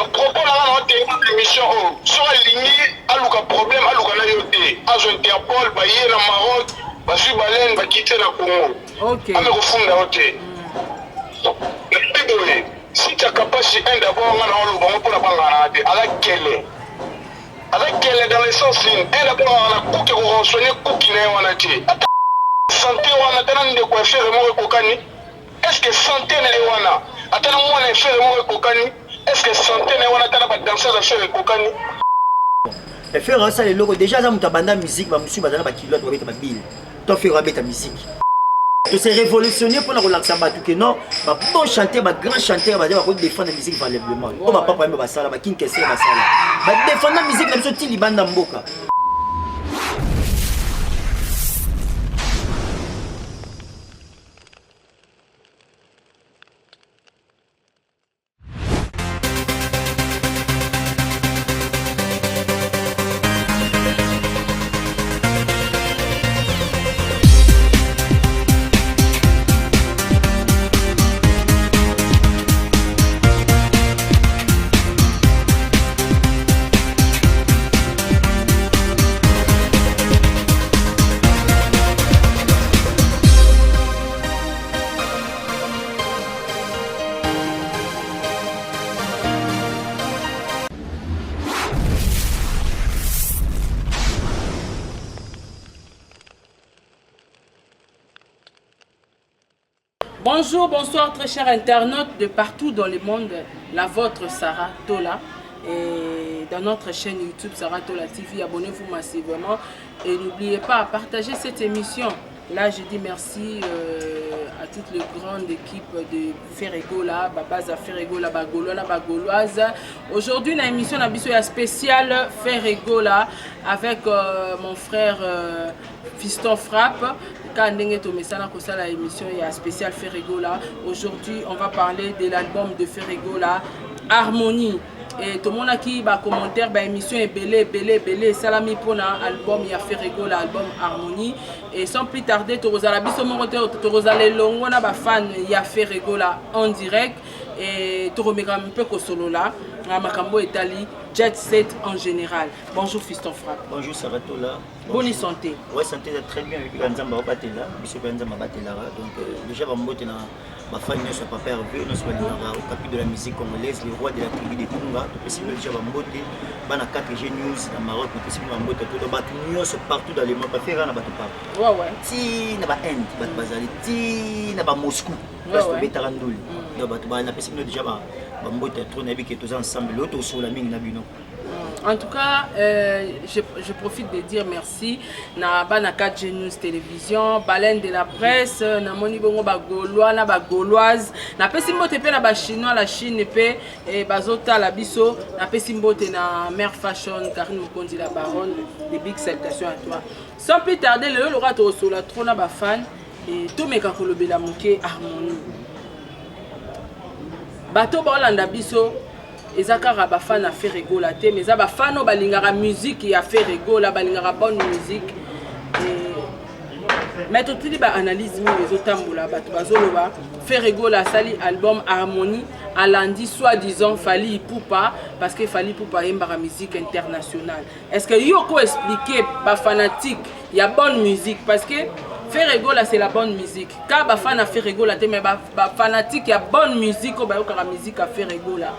propos là on te émission sur la ligne aluka problème aluka na yote azo Interpol ba yé na Maroc ba su balen ba quitter na Congo. OK. Ame ko funda yote. Si tu as capacité d'abord on va pour la banane avec quelle dans le sens un d'abord on a coupe qu'on soigner coupe qui n'est on a dit santé on a tellement de quoi faire moi kokani est-ce que santé n'est on a attends moi on faire moi kokani est-ce que santé n'est on a tellement de danser à faire kokani et faire ça les locaux déjà ça mutabanda musique ba musu bazana ba kilote ba beta ba bill to faire beta musique to c'est révolutionnaire pour la relaxer ba tout que non ba bon chanter ba grand chanteur ba ba défendre la musique valablement o ba papa ba sala ba kinkese ba sala ba défendre la musique comme ça ti libanda mboka. Bonjour, bonsoir très chers internautes de partout dans le monde, la vôtre Sarah Tola et dans notre chaîne YouTube Sarah Tola TV, abonnez-vous massivement et n'oubliez pas de partager cette émission. Là je dis merci à toute la grande équipe de Ferregola, Babaza Ferregola, Bagolola, Bagoloise. Aujourd'hui la émission spéciale Ferregola avec mon frère Fiston Frappe. Quand la émission spéciale Ferregola, aujourd'hui on va parler de l'album de Ferregola, Harmonie. Et tout le monde qui va commenter l'émission est belé salami pour l'album il y a Ferregola, l'album Harmonie. Et sans plus tarder, tu vas aller longo na ba fan il y a Ferregola en direct et tu remets un peu que solo là, Makambo Italie, Jet Set en général. Bonjour Fiston Frappe. Bonjour Sarah Tola. Bonne santé. Ouais, santé très bien avec Ganzamba Batela, monsieur Ganzamba Batela. Donc déjà Bambote na ma famille ne soit pas perdu, ne soit pas au tapis de la musique congolaise, les rois de la tribu de Kunga, tout possible déjà Bambote, bana 4G News dans Maroc, tout possible Bambote tout battu partout dans le monde, pas faire na batu pas. Ouais. Ti na ba Inde, batu bazali, ti na ba Moscou, parce que betarandouli. Donc batu ba na possible déjà Bambote trop na bi que tous ensemble l'autre sur la mine na bino. En tout cas, je profite de dire merci na bana 4G News Télévision, Baleine de la presse, na moni bongo ba Gaulois na ba Gauloise, na pesi mbote pe na ba Chinois la Chine pe et bazota la biso, na pesi mbote na Mère Fashion Karine Mukondi la baronne, des big salutations à toi. Sans plus tarder, le lora to sola trop na ba fan et to meka kolobela muke Harmonie. Bato ba Olanda biso ezakara bafana Ferregola te mais za bafano balingara musique ya Ferregola balingara bonne musique mais tout li ba analyse mi ezotambola bato bazoloba Ferregola sali album Harmonie alandi soi-disant Fally Ipupa parce que Fally Ipupa yembara musique internationale. Est-ce que yoko expliquer ba fanatique ya bonne musique parce que Ferregola c'est la bonne musique. Quand bafana Ferregola te mais ba fanatique ya bonne musique ko ba yokara musique à Ferregola.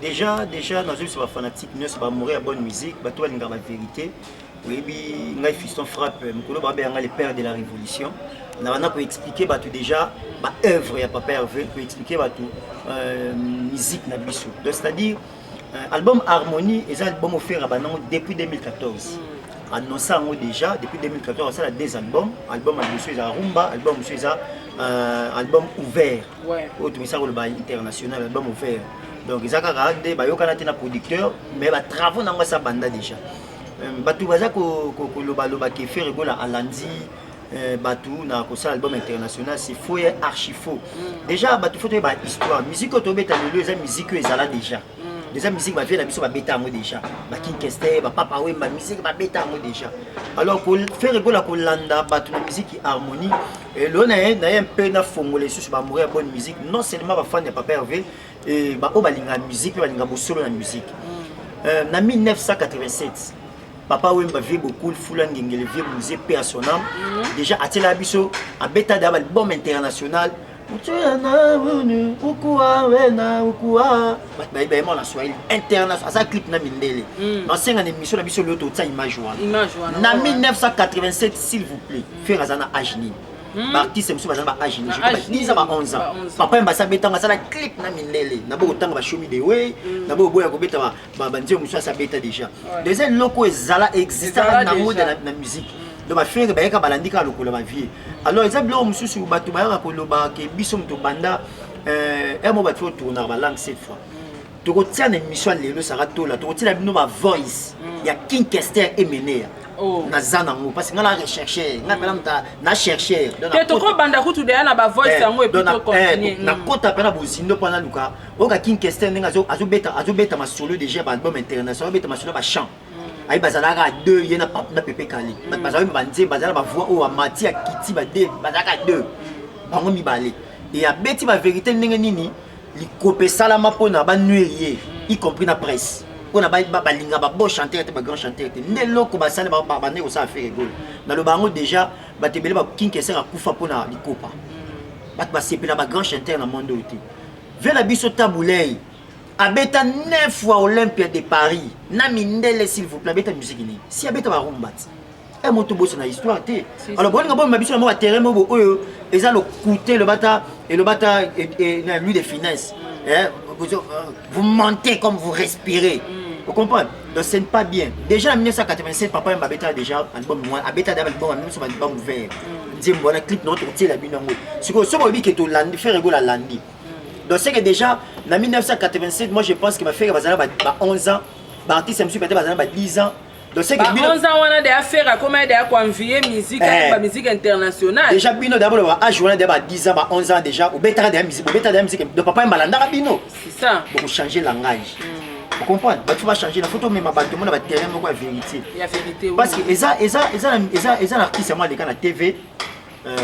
Déjà, nous sommes fanatiques, nous sommes mourir à bonne musique, nous sommes la vérité. Oui, nous sommes Fiston Frappe, nous sommes les pères de la révolution. Nous avons expliqué déjà l'œuvre, il n'y a pas Hervé, pour expliquer la musique. C'est-à-dire, l'album Harmonie est un album offert depuis 2014. Annoncé déjà depuis 2014, c'est deux albums. Album Rumba, album ouvert. Autre message international, album ouvert. Donc ils ont regardé, ils ont un producteur, mais les travaux n'ont pas banda déjà. Batu baza ko loba qui fait rigola à lundi. Batu na ko ça album international c'est faux et archi faux. Déjà batu faut une histoire. Musique autobeta le musique ezala déjà. déjà musique va faire la biso va bêta moi déjà ba Kinkester ba Papa Wemba musique va bêta moi déjà alors pour faire rigoler ko landa ba toute musique harmonie et là na un peu na fongole sur ba mourir bonne musique non seulement ba fan de Papa Hervé et ba o ba linga musique ba linga solo la musique na 1987 Papa Wemba vit beaucoup Fula Ngengele vit musée paix à son âme déjà a tela biso a bêta d'album international la Swahili international ça clip na mindele ancien émission na biso loto ta image na 1987 s'il vous plaît faire azana agni artiste monsieur bazana agni je pas 10 ans 11 ans papa mba sabeta ngasala clip na mindele na bo tanga ba show me the way na bo boya ko beta ba bandio monsieur sa beta déjà deuxième loko ezala existant na mode na musique donc faire bayeka balandika lokola ba vie alors exemple là mususu batu bayaka koloba ke biso mto banda mo batu tourner ba langue cette fois to ko tia na émission lelo sarato la to ko tia bino ba voice ya Kinkester emenea na zana ngo parce que ngala rechercher ngapela mta na chercher donc to ko banda kutu de na ba voice yango et plutôt continuer na kota pena bozindo pana luka oka Kinkester ninga azo beta ma solo déjà ba album international beta ma solo ba chant ayi bazalaka deux yena na Pepe Kali bazalaka banze bazalaka ba voix o amati ya kiti ba deux bazalaka deux bango mibale et ya beti ba vérité ndenge nini likope salama pona ba nuerier y compris na presse pona ba linga ba beau chanteur te ba grand chanteur te ndelo ba sala ba ne ko sa faire rigolo na lo bango déjà ba tebele ba Kinkester akufa pona likopa ba sepela ba grand chanteur na monde oti vela biso tabulei abeta 9 fois Olympia de Paris na mindele s'il vous plaît abeta musique ni si abeta ba rumba et moto bosso na histoire te alors bon ngabo mabiso na mo terrain mo oyo eza le coûter le bata et na lui de finesse vous mentez comme vous respirez vous comprenez donc ce n'est pas bien déjà en 1987 papa mbabeta déjà album moi abeta d'album même sur album ouvert nzembo na clip notre tirer la binango siko so bobi ke to landi faire rigoler landi. Donc c'est que déjà, en 1987, moi je pense qu'il va faire 11 ans, l'artiste me suit peut-être 10 ans. Donc c'est que 11 ans on a des affaires comment des convier musique la musique internationale. Déjà bino d'abord âge on a d'abord 10 ans, 11 ans déjà, au bêta de musique, de papa malanda bino. C'est ça. Pour changer langage. Vous comprenez? Il faut changer la photo même tout le monde va terrain quoi vérité. Il y a vérité. Parce que eza l'artiste moi de la TV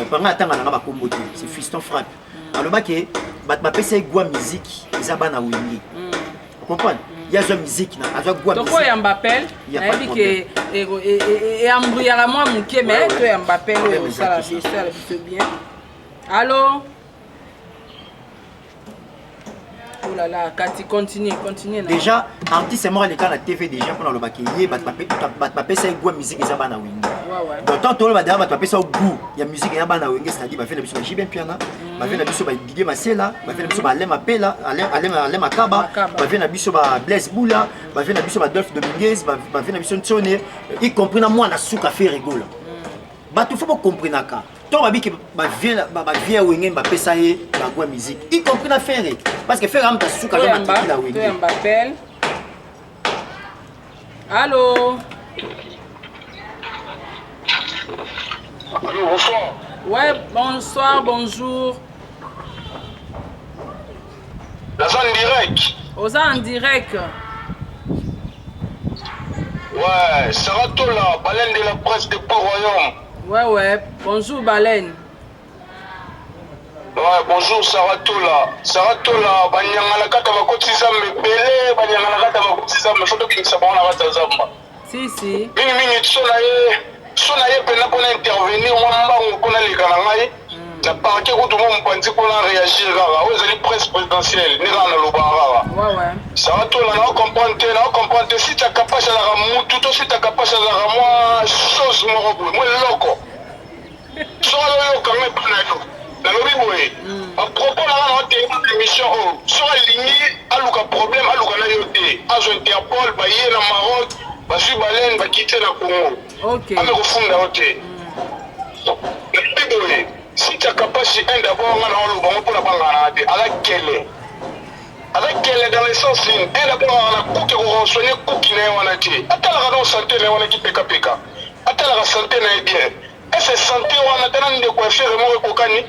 pendant attendre na ba kombote, c'est Fiston Frappe. Alors que ma pesa igwa musique eza bana wingi vous comprenez il y a une musique na azo gwa musique donc ya Mbappé na dit que et embrouillera moi muke mais to ya Mbappé ça la bien allô oh là là Kati continue déjà artiste moi les cas la TV déjà pour le bakier bat pesa igwa musique eza bana wingi donc tant tout le monde va taper ça au goût il y a musique ya bana wingi c'est-à-dire va faire la biso Jibin Piana va faire la biso Didier Masela va faire la biso Alem Apela Alem Akaba va faire la biso Blaise Boula va faire la biso Adolphe Dominguez va faire la biso Ntone y compris na moi na souka faire rigolo ba tout faut comprendre naka to ba bi que ba vie wingi ba pesa ye ba gwa musique y compris na faire parce que faire am ta souka na tiki la wingi to Mbappé allô. Allô, bonsoir. Ouais, bonsoir, bonjour. Là, en direct. Oza en direct. Ouais, Saratola, baleine de la presse de Port-Royaume. Ouais, bonjour Baleine. Ouais, bonjour Saratola. Saratola, banyangala kata bakotisa mebele, banyangala kata bakotisa mefoto kingisa bana kata zamba. Si. Mingi sona ye pena pona intervenir mwambango pona lekana ngai. Na parquet kutu mo mpanzi pona réagir kaka. Ozali presse présidentielle, ni kana loba kaka. Ouais. Saratola na comprendre si tu es capable de mutu to si tu es capable de moi chose moko moi loko. Solo yo quand même pona yo. Na lobi boye. A propos na na te émission o. So aligné aluka problème aluka na yo te. Azo Interpol ba yé na Maroc, ba su baleine ba quitter na Congo. OK. Ame ko funda ote. Boye. Si tu es capable un d'abord na loba pour la bangana te ala kele. Avec quelle dans le sens un d'abord on a couqué ko soigner couqué na wana te. Atala ka santé na wana ki peka. Atala ka santé na bien. Est-ce que santé wana tana ndeko faire mo ko kani?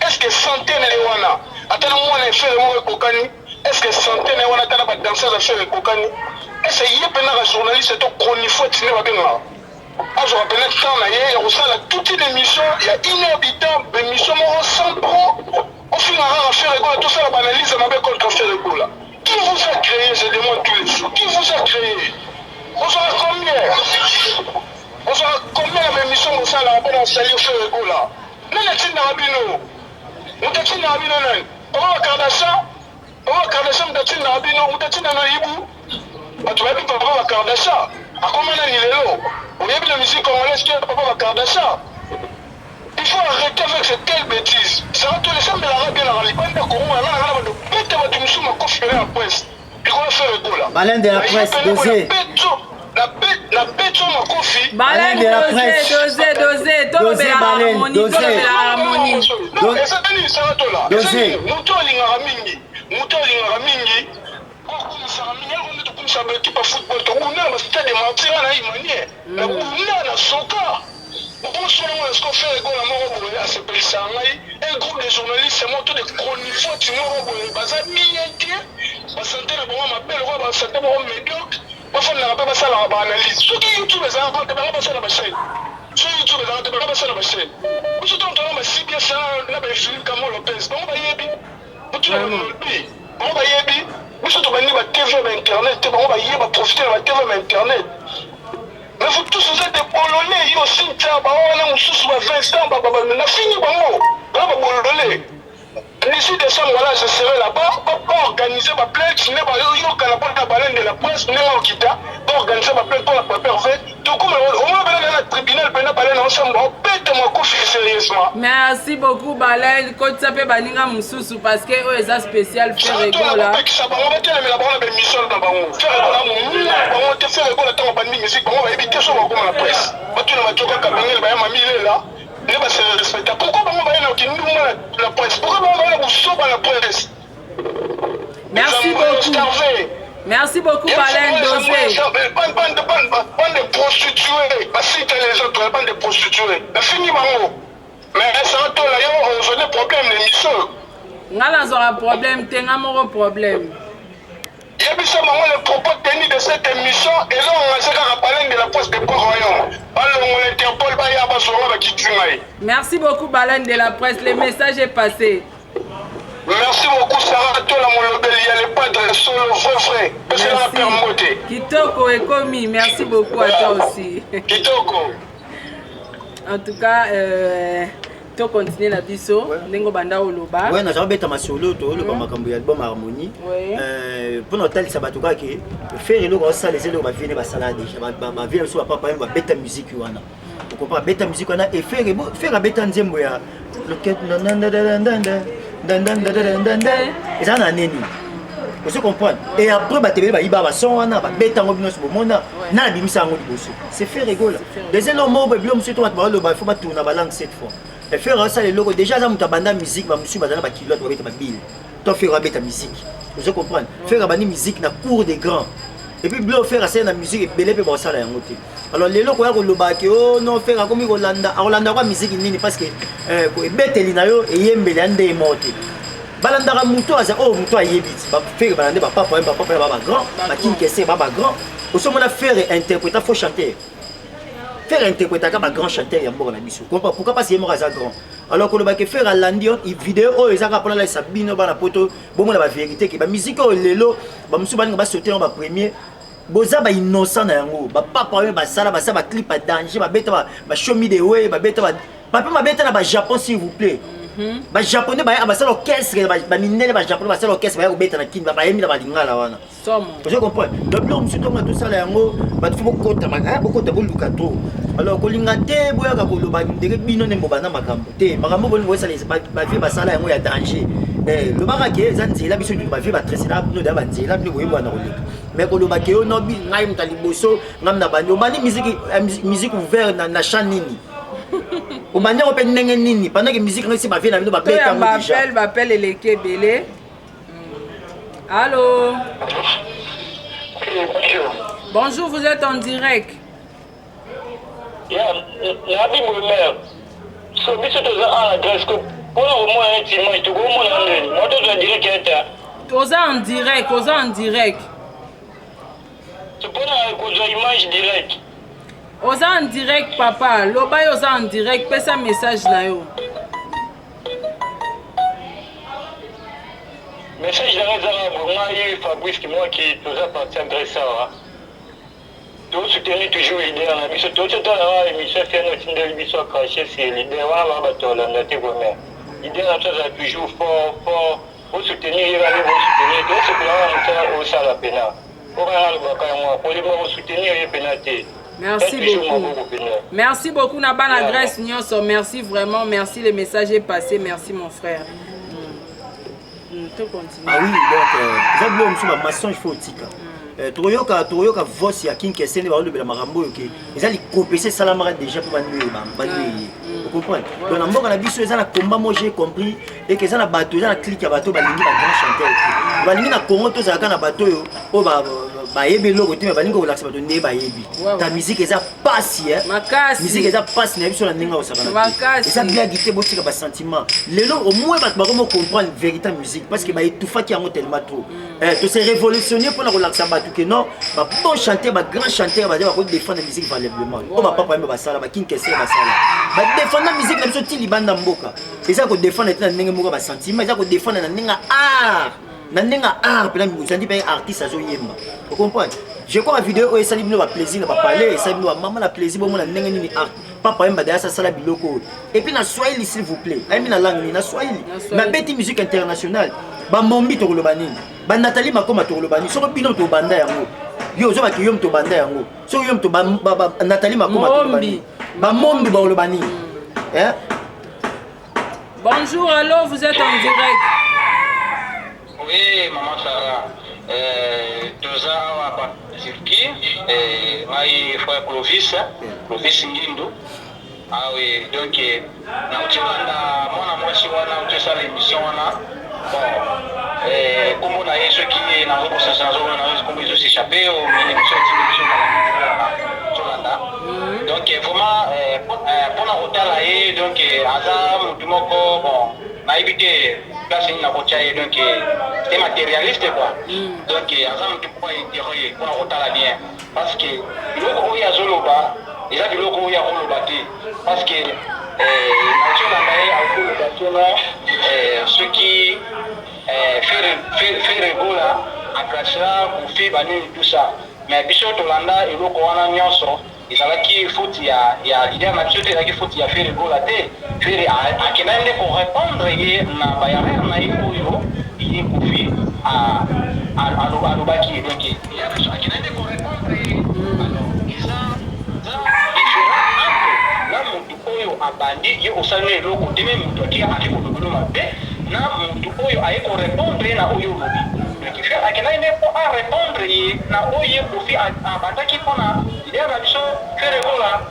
Est-ce que santé na wana atana mwana faire mo ko kani? Est-ce est-ce que santé na wana tana ba danseuse à faire kokani est-ce que yé pena ka journaliste to chroniqueur tine ba benga azo ka pena temps na yé ya sala toute une émission il y a inhabitable émission mo sans pro on finira à faire école tout ça la analyse ma be contre faire école qui vous a créé je demande tous les jours qui vous a créé on sera combien la émission mo sala ba na salir faire école là nana tinda rabino mutatinda rabino nan on va Kardashian mutatinda rabino mutatinda na ibu batu babi papa ba Kardashian akomana ni lelo oyebi la musique congolaise qui papa ba Kardashian il faut arrêter avec cette telle bêtise ça va tous les femmes de l'Arabie la libanda koruma na na ba pete ba tumusuma kofere la presse il va faire école là Baleine de la presse dosé la bête sur ma coffee. Baleine de la presse. Dosé. Dosé, baleine. Dosé. Non, et ça donne ça va là. Dosé. Moto lingara mingi. Comme ça, équipe football. On a un stade de mentir à la manière. On a la soca. Bonsoir, est-ce qu'on fait un goal à ce pays? Un groupe de journalistes, c'est moi tout de chroniqueurs, tu m'as basé milliers. Santé la bonne m'appelle, on va santé bon médiocre. On fait la ça la analyse. Sur YouTube, les enfants, tu vas passer la chaîne. Sur YouTube, les enfants, tu vas passer la chaîne. Vous êtes en train de si bien ça, là, ben Philippe Camon Lopez. On va y aller. On va y aller. Vous êtes en train de TV Internet. On va y aller, profiter de la TV Internet. Mais vous tous vous êtes des Polonais, ils ont signé, on a sous 20 ans, on a fini, on a Polonais. D'ici décembre, voilà, je serai là-bas pour organiser ma plainte. Je n'ai pas la baleine de la presse, je n'ai pas quitté pour organiser ma plainte pour la préparer. Donc, on va aller dans le tribunal, on va aller ensemble, on pète mon coup sérieusement. Merci beaucoup, Baleine. Quand tu appelles Balinga Moussoussou, parce que eux, ils ont spécial fait rigolo là. On va faire une mission dans le faire on va faire rigolo dans la musique, on va éviter ça dans la presse. On va tout le monde là. Pourquoi on va aller la presse? Pourquoi on va aller la presse? Merci beaucoup. Merci beaucoup, Baleine Dosé. Bande de prostituées. Cite les autres, bande de prostituées. Fini, maman. Mais ça va tout là, on a des problèmes, l'émission. On a un problème, on a un problème. Il y a le propos tenus de cette émission et là on a parlé de la presse de Port-Royaume. Merci beaucoup, Baleine de la presse. Le message est passé. Merci beaucoup, Sarah. Toi, mon lobel, il y a les padres solo, vrai. C'est la permoté. Kitoko et Komi, merci beaucoup à toi aussi. Kitoko. En tout cas, tu continues la biso. Nengo banda oloba. Ouais, nous avons bêta ma solo, le bamakambu album Harmonie. Pour notre tel sabatuka qui faire le gros ça les élèves va venir va salade déjà va venir sur papa va bêta musique wana. Vous comprenez bêta musique wana et faire bêta nzembo ya le ket et ça na neni. Vous comprenez et après ba tebe ba iba ba son wana ba bêta ngobino so bomona na bimisa ngo liboso. C'est faire rigolo. Les élèves mo ba blom sur toi ba faut ba tourner ba langue cette fois. Et faire ça les logos déjà ça muta banda musique ba musu ba dans ba kilote ba bêta ba bill. Toi faire bêta musique. Vous comprenez faire ba musique na cour des grands. Et puis blo faire ça na musique et belé pe ba sala yango te. Alors les loko ya ko lobaki oh non faire comme Rolanda kwa musique nini parce que ko ebeteli na yo e yembele ande emote. Balanda ka muto aza oh muto ayebiti ba faire balande ba papa ba grand ba kinkese ba grand. Au sommet na faire interpréter faut chanter. Faire interpréter comme un grand chanteur ya mboka na biso. Pourquoi pas si moko za grand. Alors que le baké faire à landio vidéo oh ezaka pour la sabino ba na poto bon la vérité que ba musique oh lelo ba musu ba nga sauter ba premier boza ba innocent na yango ba papa ba sala ba clip à danger ba beta ba show me the way ba beta ba papa ma beta na ba Japon s'il vous plaît. Ba japonais ba sala orchestre ba minene ba japonais ba sala orchestre ba beta na kin ba yemi na ba lingala wana. Je comprends. Donc là on se tombe tout ça là yango ba faut kota ma beaucoup de boluka to. Alors kolinga te boya ka koloba ndenge bino ne mbobana makambo te makambo boni boya sala ba vie ba sala yango ya danger. Le barake zanzela biso ba vie ba tresela no da ba nzela bino boyemba na koleka. Mais koloba ke no bi ngai mutali boso ngamna banyo bani musique ouvert na chaîne nini. Au manière open ndenge nini pendant que musique ngai si ba vie na bino ba beta ngo déjà. Appelle eleke belé. Allô. Bonjour, vous êtes en direct. Nabi Moumer, so biso toza à l'adresse que pour le moment intimement tu go mon ande moto doit dire que Oza en direct, oza en direct. C'est pour la image directe. Oza en direct papa, loba yo oza en direct, pesa message na yo. Message na réserve, moi et Fabrice qui moi qui nous a parti adresser ça. Tout soutenir toujours l'idée dans la mission. Tout ce temps là, l'émission fait notre idée de mission cachée sur l'idée. Voilà, bateau là, notre gourmet. L'idée là, ça toujours fort. Pour soutenir, il va aller vous soutenir. Tout ce que là, on fait au salaire pénal. Pour aller au bac moi, pour les soutenir, il est pénalité. Merci beaucoup. Merci beaucoup, Naban adresse Nyonso. Merci vraiment. Merci, le message est passé. Merci, mon frère. Ah oui, donc, ça, maçon, il faut tika. Toyoka vos ya Kinkese ne ba le bela marambo yoke. Ezali kopese salamara déjà pour banuer banuer. Vous comprenez? Donc na mboka na biso ezala combat moi j'ai compris et que ça na bateau, ça na clique ya bateau balingi ba grand chanteur. Balingi na Congo to za kana bateau yo o ba yebi loko te balingi ko laksa bateau ne ba yebi. Ta musique eza passe hein. Musique eza passe na biso na ninga osakana. Eza bien guité botika ba sentiment. Lelo au moins ba comment comprendre véritable musique parce que ba étouffa qui a tellement trop. To se révolutionner pour na relaxer que non, bah bon chanter, bah grand chanteur, bah dire bah défendre la musique valablement. Oh bah papa même bah ça là, bah Kinkese bah ça là. Bah défendre la musique même sur tili banda mboka. Et ça qu'on défendre na ninga mboka bah sentiment, ça qu'on défendre na ninga art, na ninga art. Puis là vous sentez bien artiste à zo yemba. Vous comprenez? Je crois la vidéo et ça lui va plaisir, va parler, ça lui va maman la plaisir, bon na ninga ni art. Papa même bah derrière ça la biloko. Et puis na Swahili s'il vous plaît. Aimi na langue na Swahili. Na bête musique internationale. Ba mombi to kolobani. Ba Nathalie Makoma to kolobani. So bino to banda yango. Yo zo ba kiyom to banda yango. So yom to ba Nathalie Makoma to kolobani. Ba mombi ba kolobani. Hein? Bonjour, allô, vous êtes en direct. Oui, maman Sarah. Toza wa Turquie, mai frère Clovis Ngindo. Ah oui, donc na utilanda mwana mwasi wana utesa l'émission wana. Bon, comme on a eu ceux qui n'ont pas cette saison, on a eu s'échapper au émission de donc vraiment pour la route là et donc Azam tout moko bon na évité place na route donc c'est matérialiste quoi donc Azam tout pas intérêt pour la route là bien parce que loko ya zoloba il a du loko ya zoloba parce que ceux qui fait régola akasha kufi bani tout ça mais biso tolanda eloko wana nyonso ezalaki faute ya leader na biso ezalaki faute ya faire régola te faire akenande pour répondre ye na bayare na oyo ye kufi alobaki donc ya biso akenande pour répondre alors ça na mutu oyo abandi ye osali eloko te même mutu aki kolobolo mabe na mutu oyo aye ko répondre na oyo lobi donc il fait akena ine po a répondre na oyo kofi abandaki pona idea na biso faire kola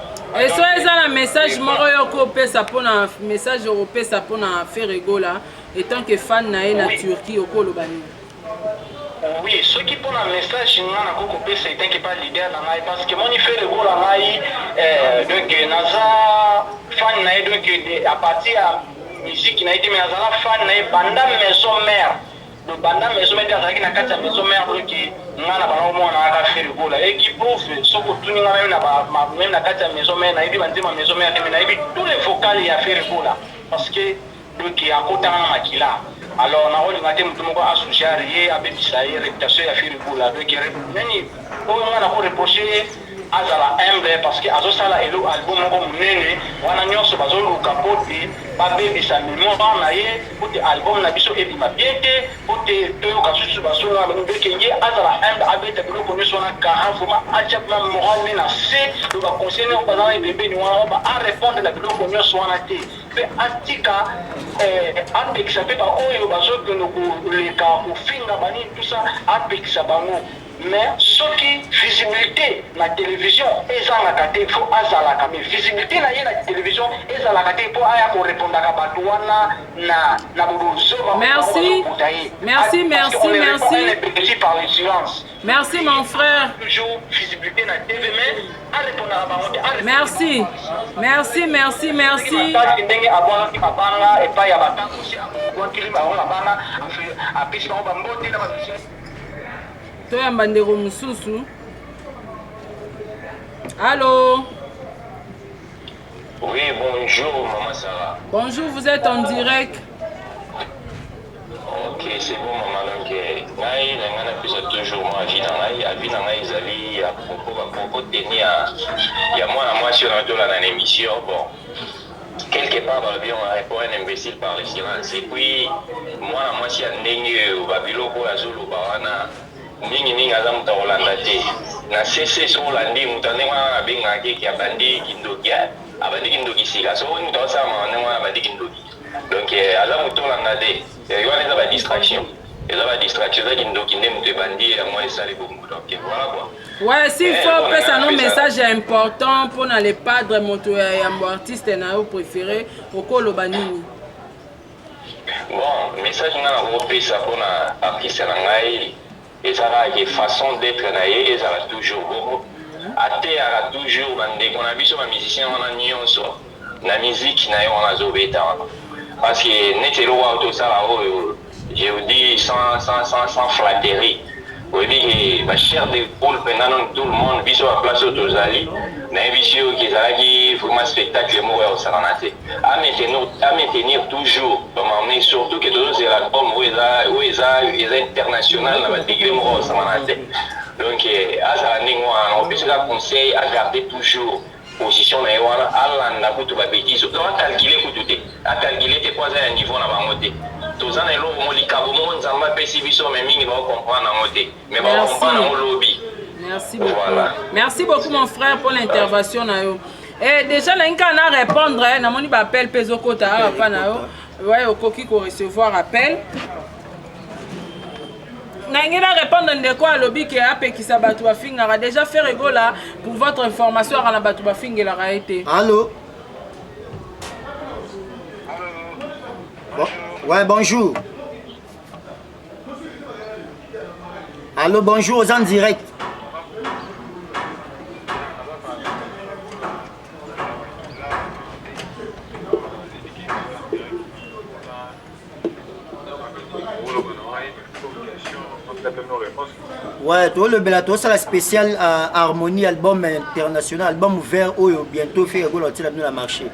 et so eza na message moko yo ko pesa pona message européen pona faire gola étant que fan na na Turquie okolobani. Oui, ce qui pour un message, c'est un qui pas leader dans la parce que mon fait le rôle à maï, donc Naza fan naï donc à partir de musique naï mais Naza fan naï banda maison mère, donc banda maison mère dans la carte maison mère donc ngana ba au moins na ka faire le rôle et qui prouve ce que tout n'importe même la carte maison mère naï bandi ma maison mère mais naï tous les vocales y a fait le rôle parce que donc il y a côté na makila. Alors na oli ngate mutu moko asujari ye abebisa ye réputation ya Firibula donc nani oyo ngana ko reprocher azala humble parce que azosala elo album moko munene wana nyonso bazoluka pote babebisa mémoire na ye pote album na biso ebima bien te pote toyoka susu basonga donc ye azala humble abeta biloko nyonso wana karan vraiment achapla moral na se to ba conseiller ko bazala bébé ni wana ba a répondre la biloko nyonso wana te pe atika apekisa pe ba oyo bazokende koleka kofinga bani tout ça apekisa bango mais soki visibilité na télévision ezalaka te fo azalaka mais visibilité na ye na télévision ezalaka te mpo aya korépondaka bato wana na bobozoba merci merci merci merci par le silence merci mon frère toujours visibilité na TV mais arépondaka bango te merci merci merci merci ndenge abwakaki mabanga epai ya batango osi abwakili bango mabanga apesi bango bambote na basosie toyamba ndeko mosusu. Allô? Oui, bonjour, Maman Sarah. Bonjour, vous êtes en direct. Ok, c'est bon, Maman. Donc, ngai na ngana toujours moi avis na ngai ezali à propos tenir ya moi sur la émission. Bon, quelque part dans le bien on répond un imbécile par le silence. Et puis moi si ndenge babiloko azulu bawana mingi aza mutu akolanda te na cc so olandi mutu ndenge wana abengaki ki abandi kindoki sika so mutu asala ndenge wana abandi kindoki donc aza mutu olanda te wana eza badistraction eza kindoki nde mutu ebandi yango esali bongo donc voilà quoi. Ouais, s'il faut que ça nous message important pour les padres moto ya artiste na yo préféré okolo banini. Bon, message nga na kopesa mpona artiste na ngai ezalaka façon d'être na ye ezalaka toujours bongo ateyaka toujours bandeko na biso bamusicien wana nyonso na musique na ye wana azobeta wana parce que neti eloko awa tosala oyo je vous dis sans flatterie oyebi ke bachère de poule mpenza noni tout le monde biso baplace oyo tozali nayebi oyo ezalaki vraiment spectacle moko ya kosalana te maintenir toujours bamame surtout ke tozozela album oyo eza international na badegré moko ya kosalana te donc azala ndenge wana opesaka conseil agarder toujours position na ye wana alanda kutu babétise acalcule kutu te acalcule te po aza ya niveau na bango te toza na eloko mo likabo moko nzambe apesi biso me mingi bakokomprendre yango te me bakokomprendre yango lobi. Merci beaucoup. Voilà. Merci beaucoup mon frère pour l'intervention na yo. Et déjà là nka na répondre na moni ba appel peso kota pa na yo. Ouais okoki ko recevoir appel. Na ngena répondre ndeko alobi ke apekisa batu bafingara déjà faire egola pour votre information à la batu bafingela ra été. Allô? Bon. Ouais, bonjour. Allô, bonjour, aux en direct. Ouais, toi le belato c'est la spéciale harmonie album international album ouvert oyo bientôt fait go l'hôtel la marché.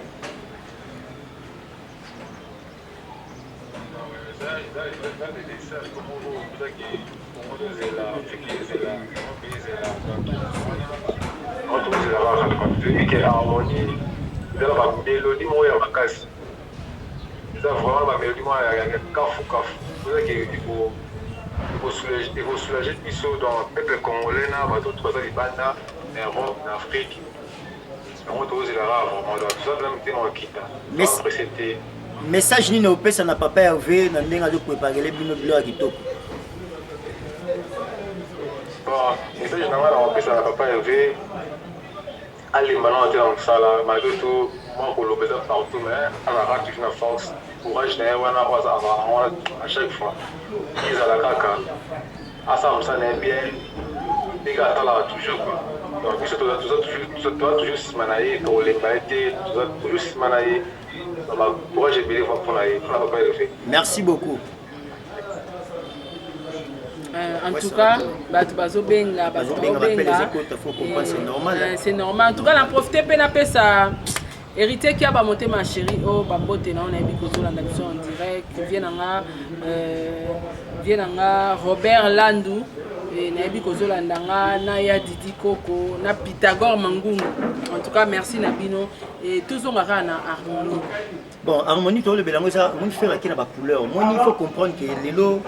Mélodie moya makasi eza vraiment ba mélodie moya ya kafu il faut soulager biso dans le peuple congolais na bato toza libanda na Europe na Afrique yango tozelaka vraiment toza mpena mitema wakita précédé message nini opesa na papa Hervé na ndenge azopreparele bino bilo ya kitoko. Bon message na nga na opesa na papa Hervé alimba na otela mosala malgré tout moi koloba eza partout mais azalaka toujours na force courage na ye wana wana à chaque fois ezala kaka asala mosala na ye bien ndenge atalaka toujours quoi donc biso toza toujours nsima na ye tokolemba ye te toza toujours nsima na ye courage ebele mpona ye mpona papa Hervé. Merci beaucoup. En tout cas, c'est normal. En tout cas, la profiter pour ça. Héritier qui a monté ma chérie, oh, Bambote, on a mis en direct. Viens Robert Landou, Nabi Kozolandanga, Naya Didi Koko, na Pythagore Mangungu. En tout cas, merci Nabino et tous on a harmonie. Bon, harmonie, tout le bélango, ça, on fait la couleur. Moi, il faut comprendre que les lots.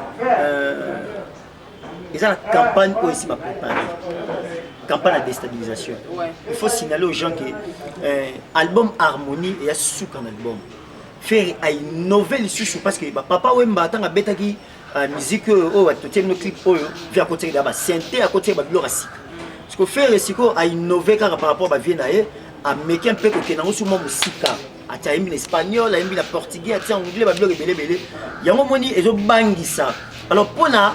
Ils ont la campagne pour ici préparer. Campagne de déstabilisation. Ouais. Il faut signaler aux gens que l'album Harmonie est sous un album. Faire une nouvelle issue parce que papa Wemba a bêta qui musique oyo batotie no clip oyo via côté d'aba synthé à côté ba biloko asika parce que faire siko a innover kaka par rapport ba vie na ye a meki un peu ko kenango sur mo musika atia yimbi na espagnol yimbi na portugais atia anglais ba biloko belé yango moni ezo bangisa alors pona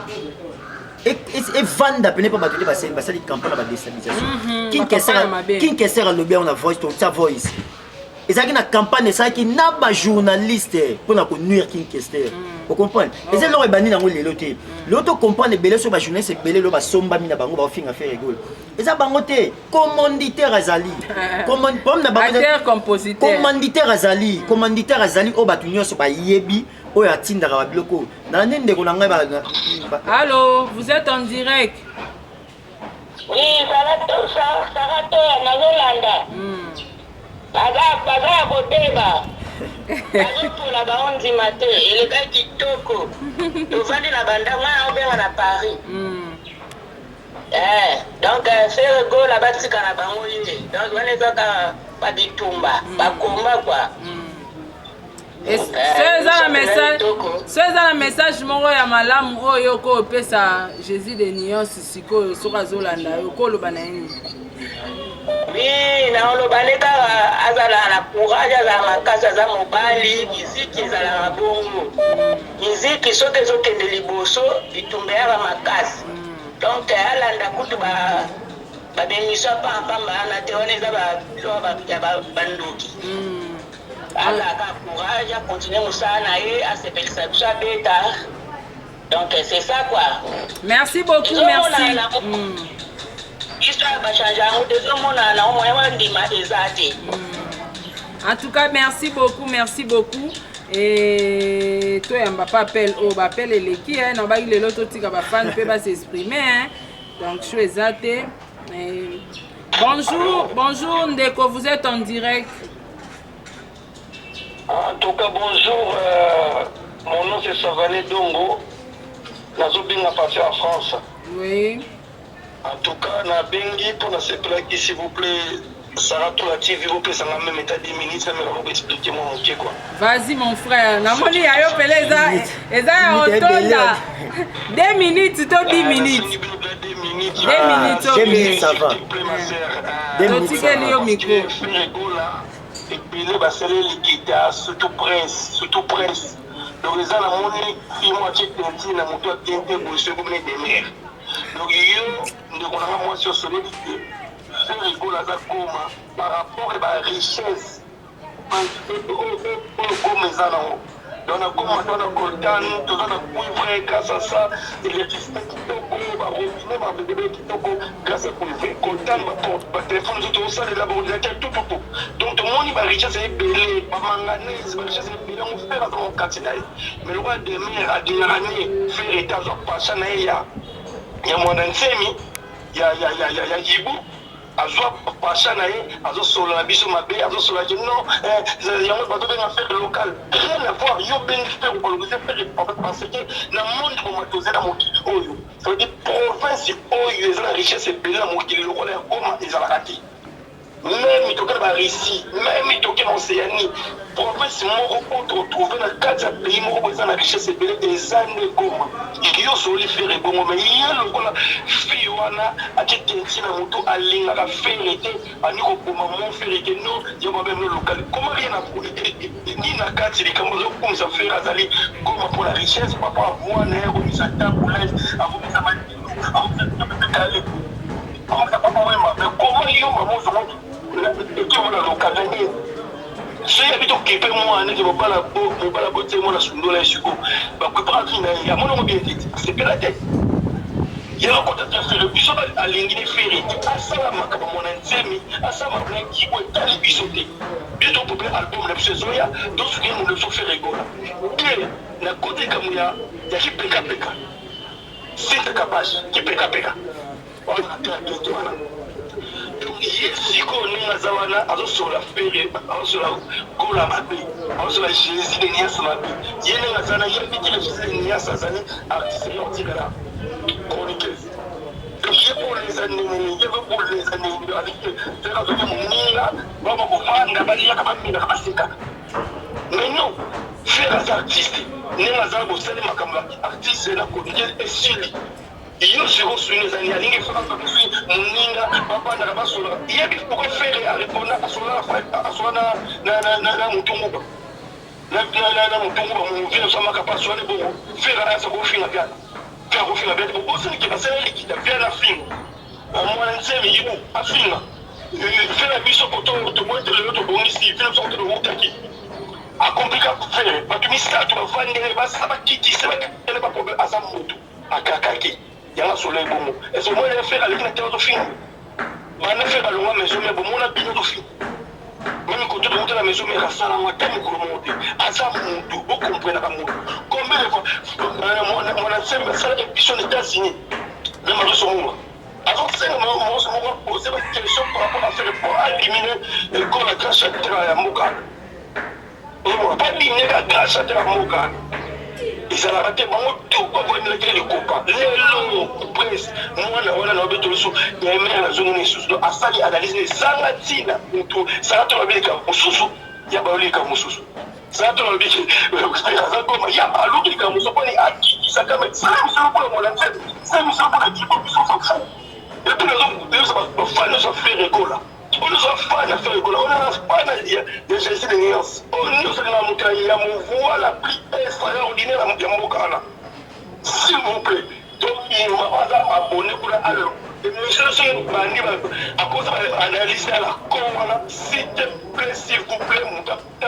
et vanda pene pas batuli basali campagne ba déstabilisation king kesera le bien on a voice to sa voice ezaki na campagne ezaki na ba journaliste pona ko nuire king kester vous comprenez et c'est leur bandi nango lelo te l'auto comprendre belé so ba journaliste belé lo ba somba mina bango ba finga faire rigolo eza bango te commanditaire azali commanditaire azali o batu nyonso ba yebi oyo atindaka ba biloko na nende ko nanga ba allô vous êtes en direct oui Sarato nazolanda baza ya koteba bazopola baondima te eleka kitoko tovandi na bandamwa na obenga na Paris donc ferego batika na bango ye donc wana ezaka babitumba bakoma kwa so eza na message moko ya malamu oyo okopesa Jésus de nuance sikoyo soki azolanda yo okoloba na yini oui naoloba nde kaka azala na courage azala makasi aza mobali miziki ezalaka bongo miziki soki ezokende liboso bitumba yaka makasi donc alanda kutu babemisio apambamba ana te wana eza ya bandoki azalaka courage akontinue mosala na ye asepelisa biso abeta donc c'est ça quoi merci beaucoup merci en tout cas merci beaucoup et toi yamba pas appel au appel eleki hein na ba lelo totika ba fan pe ba s'exprimer hein donc je suis athée bonjour Ndeko vous êtes en direct en tout cas bonjour mon nom c'est Savané Dongo nazobinga partir en France oui. En tout cas, na bengi pour na sepelaki s'il vous plaît, Sarah Tola TV vous plaît ça m'a même état 10 minutes ça me va expliquer moi OK quoi. Vas-y mon frère, na moni ayo pelé eza ya otonda. 2 minutes to 10 minutes. 2 minutes ça va. 2 minutes. Totikeli yo micro. Et puis les basele les guitares surtout presse. Donc les gens la moni fi moi check na moto tente pour se comme des mères. Donc nous avons moi sur ce livre c'est rigolo à Koma par rapport à la richesse comme les anneaux dans la Koma dans la coltan dans la cuivre grâce à ça l'électricité qui tombe va revenir va bébé qui tombe grâce à cuivre coltan ma téléphone tout ça les laboratoires tout donc tout le monde va richesse est belé pas manganèse va richesse est belé on fait dans mon quartier mais le roi des mers a dit l'année faire étage pas ça n'a ya mwana nsemi ya yibu azwa pasha na ye azosola na biso mabe azosola ke non yango bato benga faire local rien à voir yo bengi faire koloniser faire parce que na monde ko matoze na mokili oyo ça veut dire province oyo eza na richesse ebele na mokili lokola ya Goma ezalaka te même toke na Russie même toke na Océanie province moko po trouver na kati ya pays moko eza na richesse ebele eza nde Goma yo soli faire bongo mais ye lokola fi wana akitenti na moto alingaka faire te ani kokoma mo faire te non yo ba même local comment rien na politique ni na kati likambo zo comme ça faire azali Goma pour la richesse papa avoine ko misa taboulage avo misa mandino avo misa kale avo ça papa wema mais comment yo maman zo et on a l'occasion si il y a plutôt qui peut moi ne va pas la beauté moi la sundo la suko bah que pas qui n'a mon nom bien dit c'est que la tête il y a encore de faire le biso à l'ingénieur ferry à ça la marque mon enzemi à ça ma plein qui peut aller bisoter bientôt pour le album la saison-là donc ce que nous le faut faire rigoler que na côté comme il y a qui peka c'est capable qui peka on a tout voilà siko ninga zawana azosola fere azosola kola mabe azosola Jésus de niasa mabe yene ngazana yebiti le Jésus de niasa zani artiste yortikala chroniqueuse donc je pour les années avec faire avec mon ninga baba ko fanda bali yakabamina kabasika mais non faire as artiste ndenge aza kosala makambo artiste na comédien esili iyo siko swine zani alingi faka kakusi muninga babanda basola yebi pourquoi faire à répondre à sola na mutungu na mutungu ba mu vile sama kapaswa ne bo faire à sa bofinga bien faire bofinga bien bo c'est qui va ser qui bien la fin moi nzemi yibu afinga faire la biso poto to moite le to bonisi faire sorte de mutaki a compliqué faire parce que misa tu vas vendre ba ça va kiti c'est pas problème à sa moto à kakaki yanga soleil bomo et ce moi faire avec la terre de fin on a fait à loin maison mais bon on a bien de fin même côté de la maison mais ça la moitié pour monter à ça moto vous comprenez la moto combien de fois on a fait ça émission des États-Unis même à ce moment avant ça on pose une question par rapport à faire pour éliminer la grâce à terre à Moka on va pas éliminer la grâce à terre à Moka ils ont raté tout pour voir les copains les longs presse moi on a besoin de sous il y a même la zone sous à ça il analyse les sangatina tout ça te va bien comme sous il y a pas lui comme sous ça te va bien ça comme il y a pas l'autre comme sous pas ni à qui ça comme ça pour le monde ça nous ça pour la type de fonction et puis les autres fans nous ont fait rigolo on nous a fait faire rigolo on a pas des gestes de nuances on nous a la montagne ya mouvoir la plus extraordinaire à Mokala s'il vous plaît donc il m'a abonné pour la alors monsieur c'est bandi à cause de analyser la comment s'il te plaît s'il vous plaît mon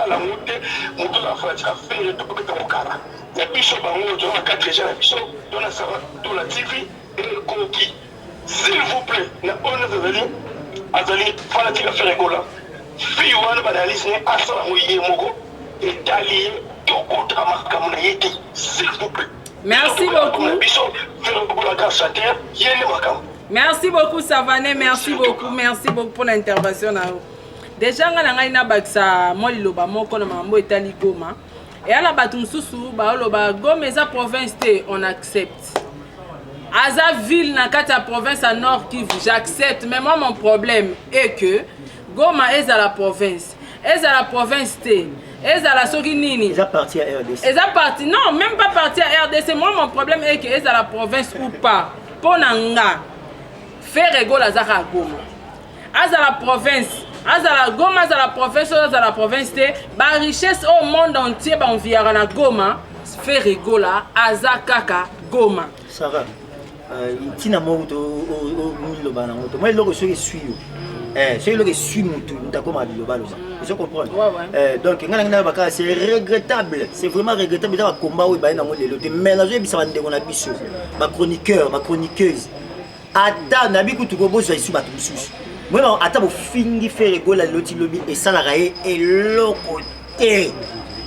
la montée mon la France a fait de tout Mokala et puis sur bango dans la 4 gens dans la salle dans la TV et conquis s'il vous plaît na on azali fanatique à faire égola fille wana banalise asala moye moko etali to contre makamuna yete s'il vous plaît merci beaucoup merci beaucoup Savané merci beaucoup pour l'intervention na déjà nga ngai na bakisa mo liloba moko na mambo etali Goma et ala batu mususu ba loba Goma eza province te on accepte Aza ville na kati ya province à Nord Kivu, j'accepte, mais moi mon problème est que Goma est à la province T, est à la Soginini. Ils ont parti à RDC. Ils ont parti, non, même pas parti à RDC. Moi mon problème est que est à la province ou pas. Pour Nanga, faire rigolo à Zara Goma. À la province, à la Goma, à la province, à la province T, la richesse au monde entier, on vient à Goma, faire rigolo à Zakaka Goma. Sarah. Tina moto au loba na moto moi loko soki suyo c'est loko suyo mutu ndakoma loba loza vous comprenez donc ngana baka c'est regrettable c'est vraiment regrettable da combat où ba na ngo lelo te mais na zo bisa bande ko na biso ba chroniqueur ba chroniqueuse ata na biku tuko bozo isu ba tususu moi ata bo fingi faire gola loti lobi et ça la raé et loko te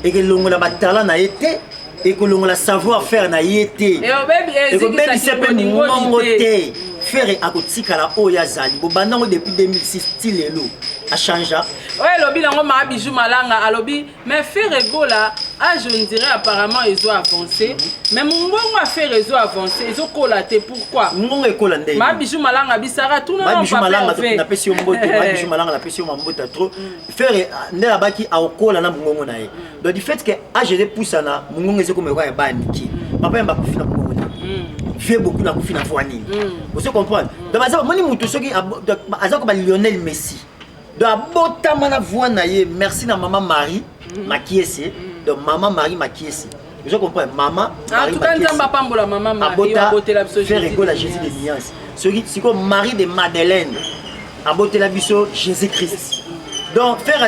et que longola ba talent na été et que l'on a savoir-faire na yété et que même si c'est pas mongoté faire à côté kala oya zali bo banango depuis 2006 style elo a changé ouais lobi nango ma bijou malanga alobi mais faire rigola ah je ne dirais apparemment ils ont avancé mais mongo a fait réseau avancé ils ont collaté pourquoi mongo e kolande ma bijou malanga bisara tout non ma bijou malanga na pesi mboto ma bijou malanga na pesi mboto trop faire ndela baki a kola na mongo na ye donc du fait que a je pousse na mongo ezeko meko ya baniki papa mba kufina mongo na fait beaucoup na kufina fwani vous comprenez donc ça moni mutu soki azako ba Lionel Messi donc abotama na voix na ye merci na maman Marie Makiese donc maman Marie Makiese vous comprenez maman Marie Makiese pambola maman Marie abotela biso faire rigolo Jésus de nuance soki siko Marie de Madeleine abotela biso Jésus Christ donc faire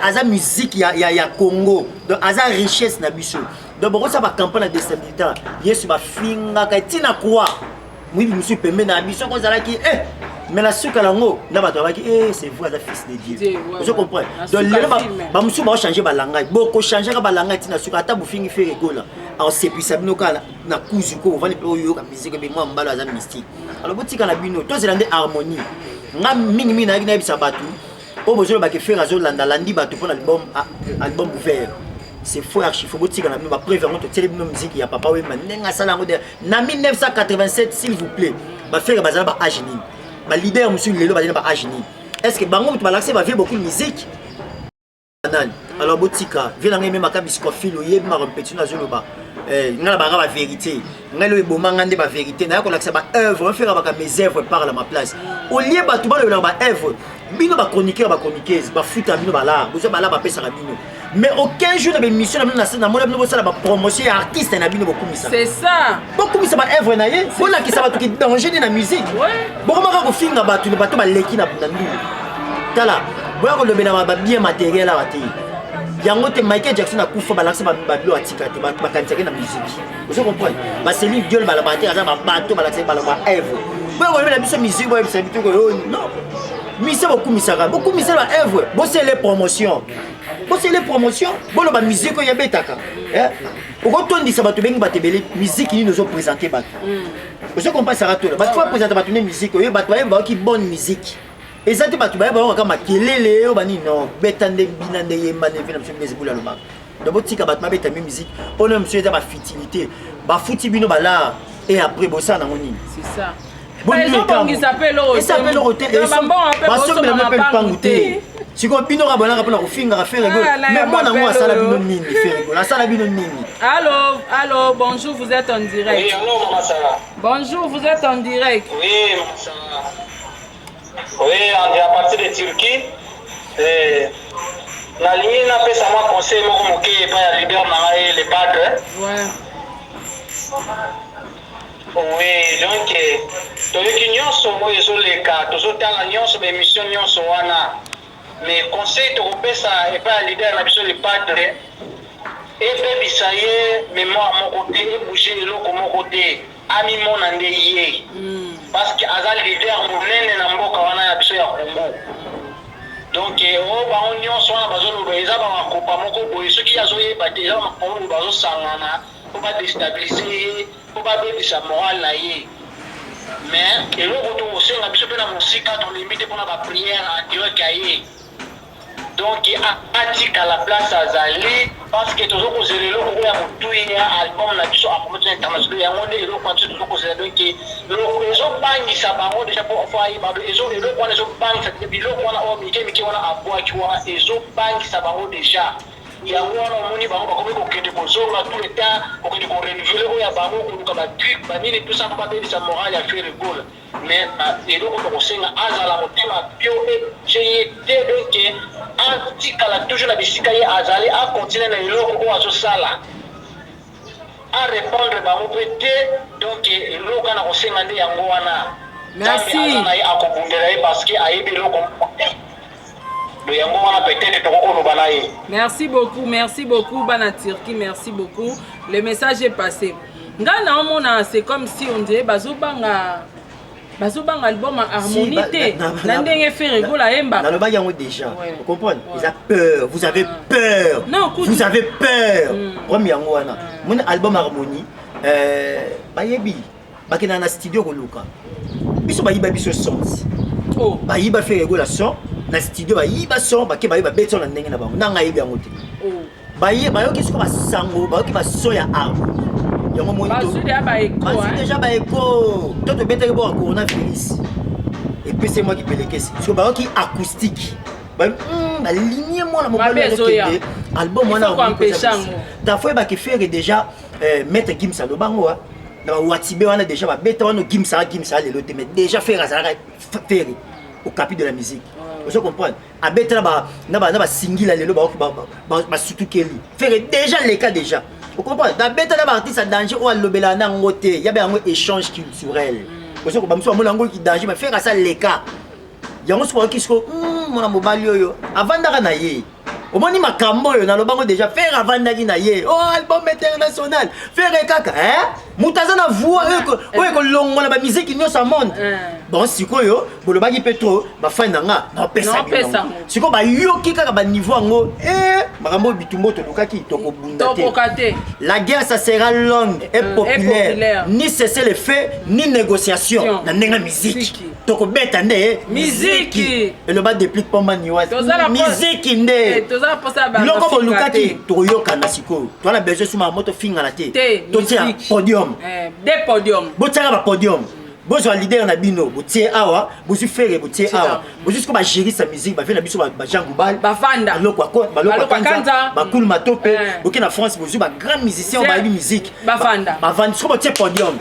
aza musique ya Congo donc aza richesse na biso donc beaucoup ça va campagne de déstabilité yesu ba finga ka tina quoi oui monsieur pembe na biso ko zala ki mais la suka lango na ba to ki c'est vous le fils de Dieu je comprends donc le ba monsieur ba changer ba langage beaucoup changer ba langage tina suka ata bu fingi faire gola alors c'est puis ça bino kala na kuzu ko vani pe oyo ka musique be moi mbalo aza mystique alors botika na bino to zelande harmonie nga mingi na bisa batu o bozo ba ke faire azo landa landi batu pour album ouvert c'est faux archi faut botika na bino ba preuve ngo to tele bino musique ya papa we manenga sala ngo de na 1987 s'il vous plaît ba faire bazala ba ageni ba leader monsieur lelo ba age ni est-ce que bango mutu ba l'accès ba faire beaucoup de musique alors botika vient nga même makabi ko filo yeb ma répétition na zoloba nga ba vérité nga le bomanga nde ba vérité na ko lakisa ba œuvre on faire ba mes œuvres par à ma place au lieu ba tuba le ba œuvre bino ba chroniqueur ba chroniqueuse ba futa bino ba là bozo ba là ba pesa bino mais aucun jour de mission na scène na mona bino ça ba promotion artiste na bino beaucoup misa c'est ça beaucoup misa ba œuvre na ye on la ki ça ba tout danger na musique beaucoup maka ko finga ba tout ba to ba leki na ndu tala boya ko lobela ba bien matériel la bati yango te Michael Jackson a kufa balakisa ba bilo atika te ba kantseke na musique vous comprenez ba Céline Dion ba la bati aza ba bato balakisa ba la œuvre boya ko lobela biso musique boya biso bitu ko non misa beaucoup misa ba œuvre bo c'est les promotions bon la musique ko ya betaka ko tondisa bato bengi batebele musique ni nous présenter bato vous comprenez ça rato ba faut présenter bato ne musique yo bato ba ki bonne musique et ça te bato ba ba ka makelele yo bani non betande binande yemba ne vena monsieur mesibula lo ba donc botika bato ma beta musique on a monsieur ba futilité ba futi bino ba là et après bossa na ngoni c'est ça ils s'appellent si ko bino ka bona ka pona ko finga ka faire rigolo mais moi na moi sala bino nini faire rigolo sala bino nini allô bonjour vous êtes en direct oui allô maman Sarah bonjour vous êtes en direct oui maman Sarah oui on est à partir de Turquie na ligne na pesa moi conseil moko moke pa ya leader na les padres oui donc toyoki nyonso oyo ezoleka tozotala nyonso baémission nyonso wana mais conseil tokopesa epai ya leader na biso le padre ebebisa ye mémoire moko te ebouge eloko moko te amimona nde ye parce que aza leader monene na mboka wana ya biso ya Congo donc oyo bango nyonso wana bazoloba eza bamakopa moko boye soki azoyeba te eza bamakopa bazosangana po badestabilize ye po babebisa morale na ye mais eloko tokosenga biso mpe na mosika tolembi te mpona baprière antioke ya ye donc atika la place azali parce que tozokozela eloko oyo ya motuyi ya album na biso apromotion international yango nde eloko wana biso tozokozela donc eloko ezobangisa bango deja po ayeba eloko wana ezobangisa biloko wana oyo mike wana abwaki wana ezobangisa bango deja yango wana omoni bango bakomi kokende kozonga tout le temps kokende korenouveler oyo ya bango koluka batrik banini tout ça po babebisa morale ya faire rigole mais eloko tokosenga azala motema pio eye te donc atikala toujours na bisika ye azali akontinue na eloko oyo azosala arépondre bango mpe te donc eloko wana kosenga nde yango wana merci aza na ye akobundela ye parce que ayebi eloko yango wana peut-être tokokoloba na ye merci beaucoup bana Turquie merci beaucoup le message est passé nga na omona c'est comme si on dirait bazobanga album à harmonie te na ndenge fait rigolo yemba na le ba yango déjà vous comprenez ils ont peur vous avez peur vous avez peur premier yango wana mon album harmonie bayebi bakena na studio ko luka biso bayiba biso sons bayiba fait rigolo son na studio bayiba son bayiba beto na ndenge na bango nanga yebi yango te bayoki siko basango bayoki baso ya harmonie yango moi déjà ba écho toto beteke bo coronavirus et puis c'est moi qui pelekesi parce que ba qui acoustique ba ligne moi la mobile de album wana ta fois ba ki faire déjà mettre Gimsa do bango na watibe wana déjà ba beta wana Gimsa le lote mais déjà faire azara faire au capite de la musique vous comprenez a beta na ba singila lelo ba surtout Kelly faire déjà les cas déjà. Vous comprenez? Dans bête de l'artiste à danger ou à l'obéla n'a ngoté. Il y a un échange culturel. Vous savez que mon langue qui danger mais faire ça les cas. Il y a un sport qui se mon mobile yo avant d'aranayer. Au moins ni ma cambo yo na le bango déjà faire avant d'aranayer. Oh album international. Faire kaka mutaza na voix que longo la musique qui nous ça monte. Bon siko yo boloba ki petro ba fan nga na pesa siko ba yoki kaka ba niveau ngo makambo bitumbo to lokaki to ko bunda te la guerre ça sera longue et populaire ni cesser les faits ni négociation na ndenga musique to ko beta nde musique et le bas déplique pomba niwa musique nde toza posa ba loko lokaki to yoka na siko to na besoin suma moto finga na te to tia podium des podiums botaka ba podium bozwa leader na bino botie awa bozu faire botie awa bozu ko ba gérer sa musique ba fait na biso ba jangu bal ba vanda baloko kanza ba cool matope boki na France bozu ba grand musicien ba bi musique ba vanda so botie podium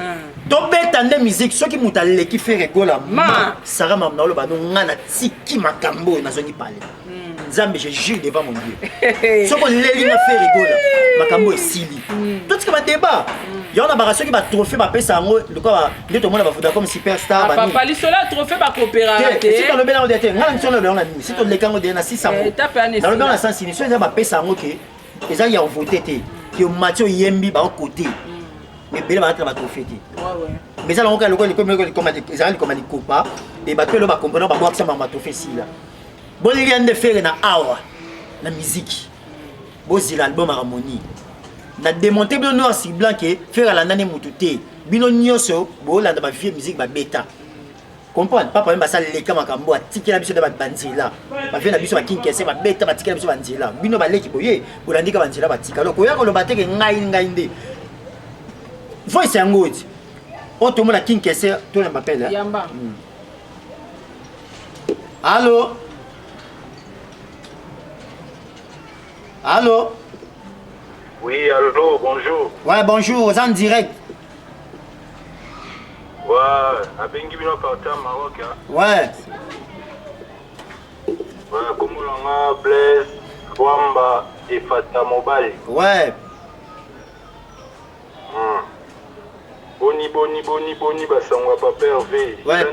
to beta nde musique soki muta leki faire gola ma Sarah mamna lo ba no ngana tiki makambo na zongi pale Nzambe je jure devant mon Dieu soko leli na faire gola makambo esili tout ce que ba débat il y a un qui va trophée va payer ça le quoi les tout le monde va foutre comme superstar papa lisola trophée va coopérater si tu le bien on était ngana sur le on a mis si tu le quand on est na 600 dans le bien la sens initial ça va payer ça OK et ça il y a voté que Mathieu Yembi ba côté mais belle va être va trophée ouais mais ça on le comme ils comme les copa et ba tout le va comprendre ba boire ça ma trophée si là bon il y a de faire na awa la musique bozi l'album harmonie na démonter bino noir sur blanc que faire la nane mututé bino nyoso bo la ba vie musique ba beta comprendre papa même ba ça leka makambo atikela biso de ba banzela ba vie na biso ba kinkese ba beta ba tikela biso banzela bino ba leki boye bolandika banzela ba tikala ko ya ko lo bateke ngai nde voice ngoti oto mo la kinkese to na bapela yamba allô allô. Oui, allô, bonjour. Ouais, bonjour, aux en direct. Ouais, à Bengibino Parta, Maroc. Ouais. Ouais, comme on a Blaise, Wamba et Fata Mobile. Ouais. Boni, basangwa papa Hervé. Ouais.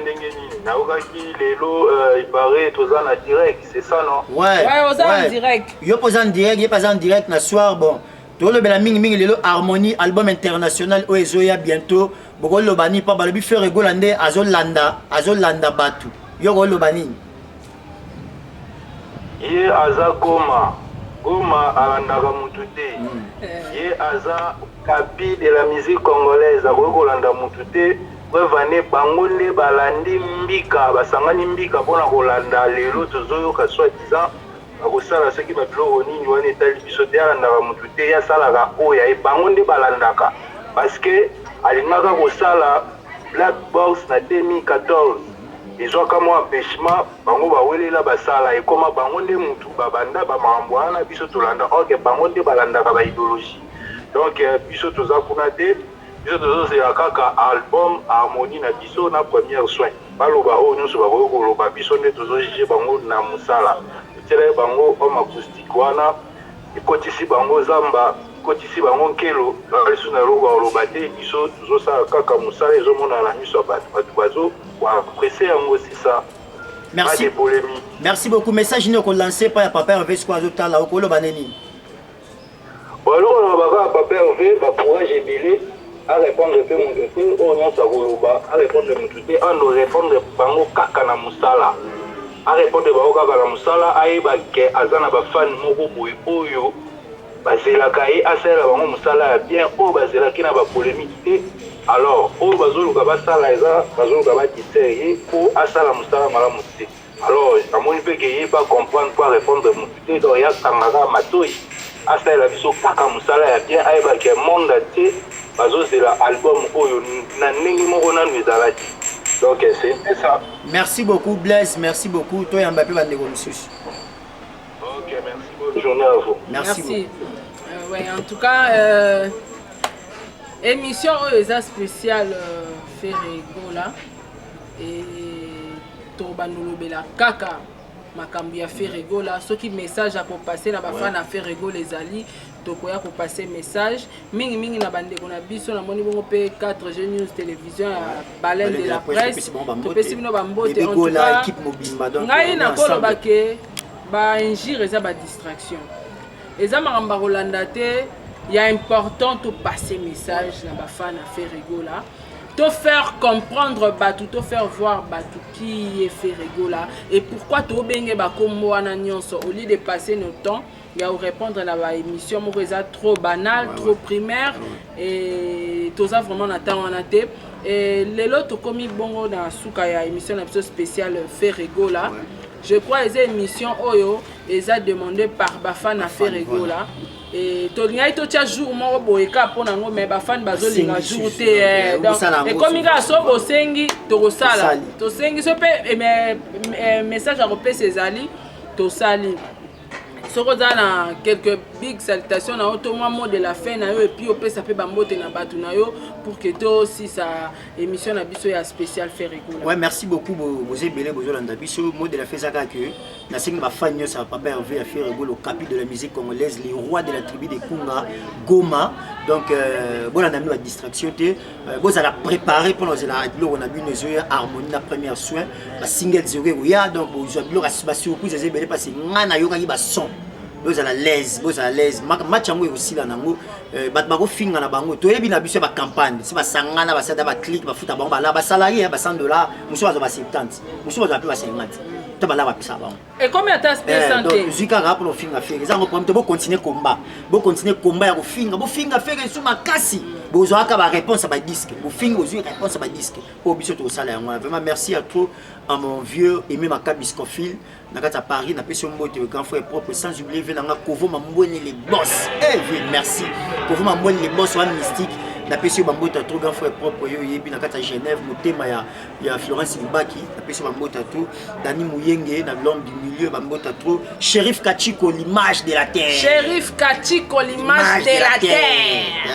Naogaki, Lelo, il paraît, tous en direct, c'est ça, non? Ouais. Ouais, aux en direct. Yo pas en direct, yo pas en direct, na soir, bon. Tout le bela mingi lelo harmonie album international oezoya bientôt boko lobani pa balobi faire rigolande azolanda batu yo ko lobani ye aza goma alandaka mutu te ye aza kapi de la musique congolaise akolanda mutu te prevane bango nde balandi mbika basangani mbika mpona kolanda lelo tozoyoka soi-disant akosala soki babiloko nini wana etali biso te alandaka mutu te ye asalaka oyo ye bango nde balandaka parceke alingaka kosala black box na 2014 ezwaka mwa empêchement bango bawelela basala ekoma bango nde mutu babanda bamakambo wana biso tolanda orke bango nde balandaka baidéologie donc biso toza kuna te biso tozozela kaka album harmonie na biso na première soin baloba oyo nyonso bakoki koloba biso nde tozojuge bango na mosala tele bango homme acoustique wana ekotisi bango zamba ekotisi bango nkelo alisu na eloko aloba te biso tozosala kaka mosala ezomona na miso ya bato bazo apresse yango sisa merci polémique. Merci beaucoup message ni okolancé pa ya papa Hervé sko azotala okoloba nini eloko na baka papa Hervé bacourage ebele arépondre mpe motu te oyo nyonso akoloba arépondre motu te ando répondre bango kaka na mosala arépondre bango kaka na mosala ayeba ke aza na bafani moko boye oyo bazelaka ye asalela bango mosala ya bien oyo bazelaki na bapolémike te alors oyo bazoluka basala eza bazoluka baditere ye mpo asala mosala malamu te alors amoni mpe ke ye bacomprendre mpo arépondre motu te donc yakangaka matoi asalela biso kaka mosala ya bien ayeba ke monde te bazozela album oyo na ndenge moko nanu ezalaki. Donc c'est ça. Merci beaucoup Blaise, merci beaucoup. Toi et Mbappé Bandego Moussus. Ok, merci. Bonne journée à vous. Merci. Ouais, en tout cas, émission spéciale Ferrego là. Et Tobanolo Bela Kaka. Makambi ya Ferrego là. Ce qui message à pour passer là, bafan à Ferrego les alliés. Tokoya pour passer message mingi na bande kona biso na moni bongo pe 4G News télévision baleine de la presse topesi bino bambote en tout cas équipe mobimba donc ngai na koloba ke ba ingir eza ba distraction eza maramba kolanda te ya important to passer message na ba fan à Ferrego là to faire comprendre batu to faire voir batu qui est Ferrego là et pourquoi to benge ba kombo wana nyonso au lieu de passer notre temps il y a répondre à la émission trop banale, trop primaire et tout ça vraiment n'attend en athée et les autres commis bongo dans souka ya émission spéciale Ferrego là je crois les émissions oyo les a demandé par bafan à faire rigola et tolinga ito tia jour moko boyeka pona ngo mais bafan bazolinga jour te donc et comme il a so bosengi to sala to sengi so pe message à repé ses ali to sali sokoza na quelques big salutations na automoi mot de la fin na yo et puis opesa pe bambote na batu na yo pour que to si sa émission na biso ya spécial faire rigola. Ouais, merci beaucoup bozé belé bozolanda biso mot de la fin zaka que na singa ba fan yo ça va pas Hervé à faire rigola au capi de la musique congolaise les rois de la tribu de Kunga Goma donc bon on a mis la distraction te vous allez préparer pour nous la on a vu nos yeux harmonie la première soin la single zéro ya donc vous avez la surprise bozé belé parce que ngana yo ka ba son vous à l'aise match yango aussi là nango bat bako finga na bango to yebi na biso ba campagne si ba sangana ba sada ba click ba futa bango ba la ba salarié ba $100 muso ba 70 muso ba 50 to ba la ba pisa bango et combien ta space santé donc zika rap no finga faire ça ngo problème to bo continuer combat ya ko finga faire sous makasi bozo aka ba réponse ba disque bo finga ozu réponse ba disque po biso to sala yango vraiment merci à toi à mon vieux Aimé Makabiscofil nakata Paris na peso mbote le grand frère propre sans oublier venanga Kovo Mamboni les boss merci Kovo Mamboni les boss wa mystique na peso bambota tout grand frère propre yo yebi nakata Genève motema ya Florence Libaki na peso bambota tout Dani Muyenge na l'homme du milieu bambota tout Shérif Kachiko l'image de la terre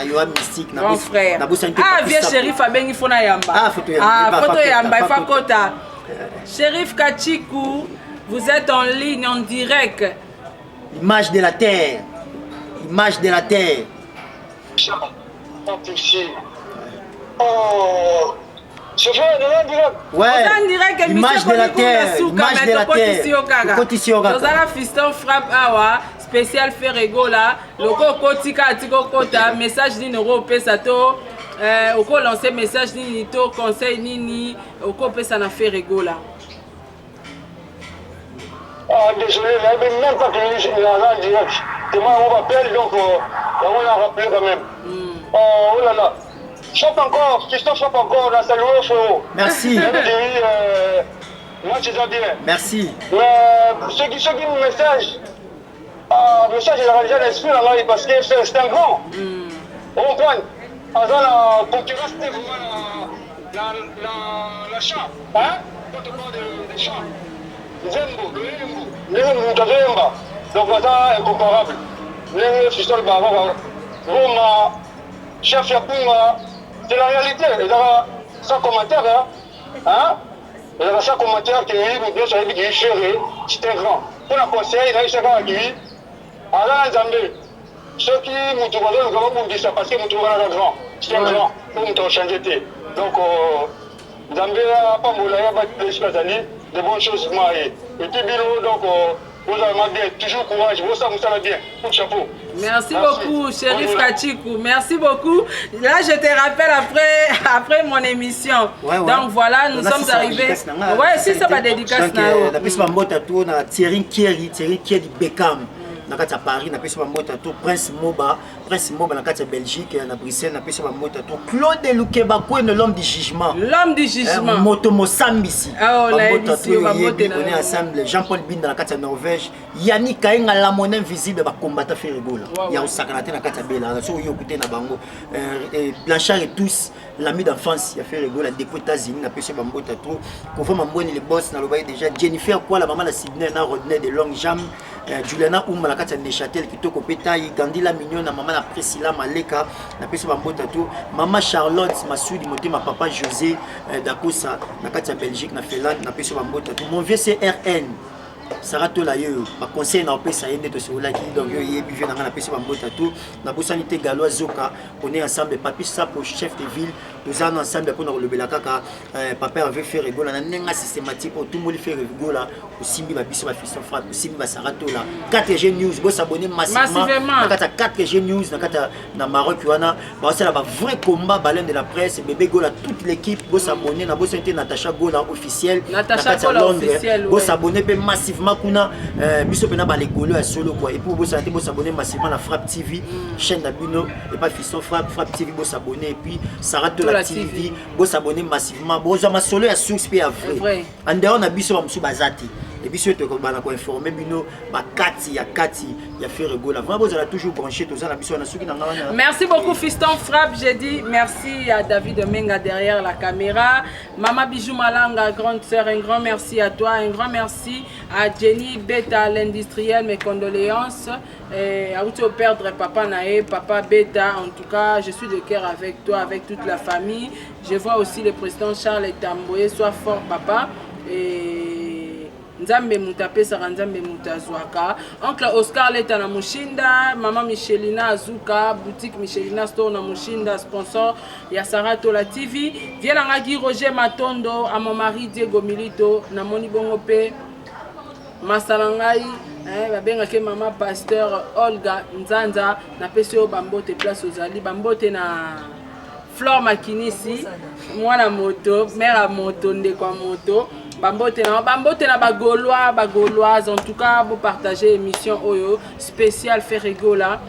yo mystique na frère na bossa ah vieux Shérif abengi fona yamba photo yamba il faut kota Shérif Kachikou, vous êtes en ligne, en direct. Image de la terre. Image de la terre. Oh, je fais en direct. Ouais. En direct, image de la terre. Image de la terre. Nous avons fiston frappe awa spécial fait rigola. Loko kotika atiko kota message d'une euro pesato. Oko lancer message nini to conseil nini oko pesa na fait rigola. Ah désolé, même pas que je là en direct. Demain on m'appelle donc on l'a rappelé quand même. Oh là là. Chope encore, Christophe chope encore dans sa louche. Merci. Moi je dis bien. Merci. Mais ceux qui me message message il a déjà l'esprit là parce que c'est un grand. On comprend. Avant la concurrence, c'était vraiment la champ. Hein? Quand on parle de champ. Donc, ça est incomparable. Les fistons de Bava, Roma, chef Yapunga, c'est la réalité. Il y a sans commentaire. Hein? Il y a sans commentaire qui est bien sûr qui est chéri, c'est un grand. Pour la conseil, il y a chacun qui vit. Alors, Zambé. Ceux qui m'ont trouvé le grand pour dire ça parce qu'ils m'ont trouvé le grand. C'est un grand pour nous changer. Donc, Zambé a pas moulé, de bonnes choses mariées. Et puis, Bilo, donc, vous avez bien, toujours courage, vous savez bien, coup de chapeau. Merci beaucoup, Shérif Kachikou. Merci beaucoup. Là, je te rappelle après mon émission. Ouais. Donc voilà, nous sommes arrivés. Ouais, si ça va dédicace. La personne m'a dit Thierry Kieri Beckham. Na kati ya Paris na peso ba mota to Prince Moba na kati ya Belgique na Bruxelles na peso ba mota to Claude Lukeba Kweno l'homme du jugement Moto Mosambisi mota to on est ensemble Jean-Paul Binda na kati ya Norvège Yannick Kaenga la monnaie invisible ba combattre faire rigola ya osakana te na kati ya Bela so yo kuté na bango Blanchard et tous l'ami d'enfance ya faire rigola des États-Unis na peso ba mota to Kovo Mamboni les boss na lobaye déjà Jennifer quoi la maman de Sydney na Rodney de Long Jam Juliana Oumba la kati ya Neuchâtel kitoko Petayi Gandila Mignon na maman na Priscilla Maleka na peso bambota to maman Charlotte Masudi motema papa José Dakosa na kati ya Belgique na Finlande na peso bambota to mon vieux CRN Sarah Tola yo ba conseil na opesa yende to so la ki donc yo yebi vient na peso bambota to na bosanité Galois Zoka on est ensemble Papi Sapo chef de ville nous allons ensemble pour le belaka papa avait fait rigola na nenga systématique pour tout le monde faire rigola aussi mi ba biso ba fiston frappe aussi mi ba Sarah Tola 4G news bo s'abonner massivement na kata 4G news na kata na Maroc wana ba c'est la vrai combat baleine de la presse bébé Gola toute l'équipe bo s'abonner na bo santé Natacha Gola officiel Natacha Gola officiel bo s'abonner pe massivement kuna biso pena ba les golo à solo quoi et pour bo santé bo s'abonner massivement la Frappe TV chaîne d'Abuno et pas fiston Frappe TV bo s'abonner et puis Sarah Tola TV, vous s'abonnez massivement, vous avez solo à source et à vrai. En dehors, on a biso ba msou bazati. et puis surtout qu'on va informer bino ba kati ya Ferrego là vraiment vous allez toujours brancher tout ça la mission na suki na ngana. Merci beaucoup Fiston Frappe, j'ai dit merci à David Menga derrière la caméra, Maman Bijou Malanga, grande sœur, un grand merci à toi, un grand merci à Jenny Beta l'industriel, mes condoléances et à où tu perdre papa Naé, papa Beta, en tout cas je suis de cœur avec toi, avec toute la famille. Je vois aussi le président Charles Tamboye, sois fort papa et Nzambe Mutape Saranzambe Mutazwaka. Oncle Oscar Leta na Mushinda, Maman Michelina Azuka, boutique Michelina Store na Mushinda, sponsor ya Sarah Tola TV. Viens ngaki Roger Matondo, à mon mari Diego Milito, na moni bongo pe Masalangai, babengaki Maman Pasteur Olga Nzanza, na pesio bambote place ozali, bambote na Flore Makinisi, moi la moto, mère à moto, ndekwa moto. Bambote na bagauloise, en tout cas vous partagez émission Oyo spéciale Ferrego là.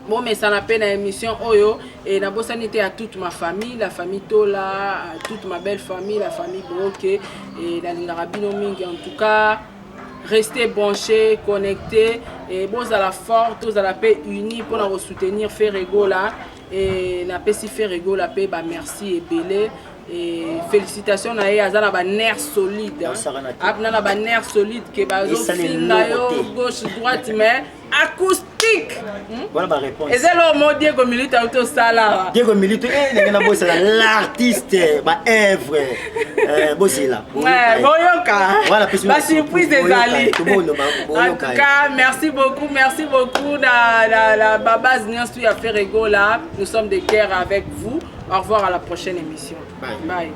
Bon mais ça n'a pas une émission Oyo et na bossanité à toute ma famille, la famille Tola, à toute ma belle famille, la famille Broké et la Lingarabino Mingi. En tout cas, restez branchés, connectés et bon à la force, tous à la paix unis pour nous soutenir Ferrego là et na paix si Ferrego la paix bah merci et belé. Et félicitations à Azana ba nerf solide. Abna ba nerf solide que bazo finga yo gauche droite mais acoustique. Voilà ma réponse. Et c'est le mot Diego Milito auto sala. Diego Milito n'est pas boss l'artiste ba œuvre bossé là. Ouais, boyoka. Voilà la surprise des alliés. En tout cas, merci beaucoup la babase Niansu à Ferrego là. Nous sommes de cœur avec vous. Au revoir à la prochaine émission. Bye. Bye.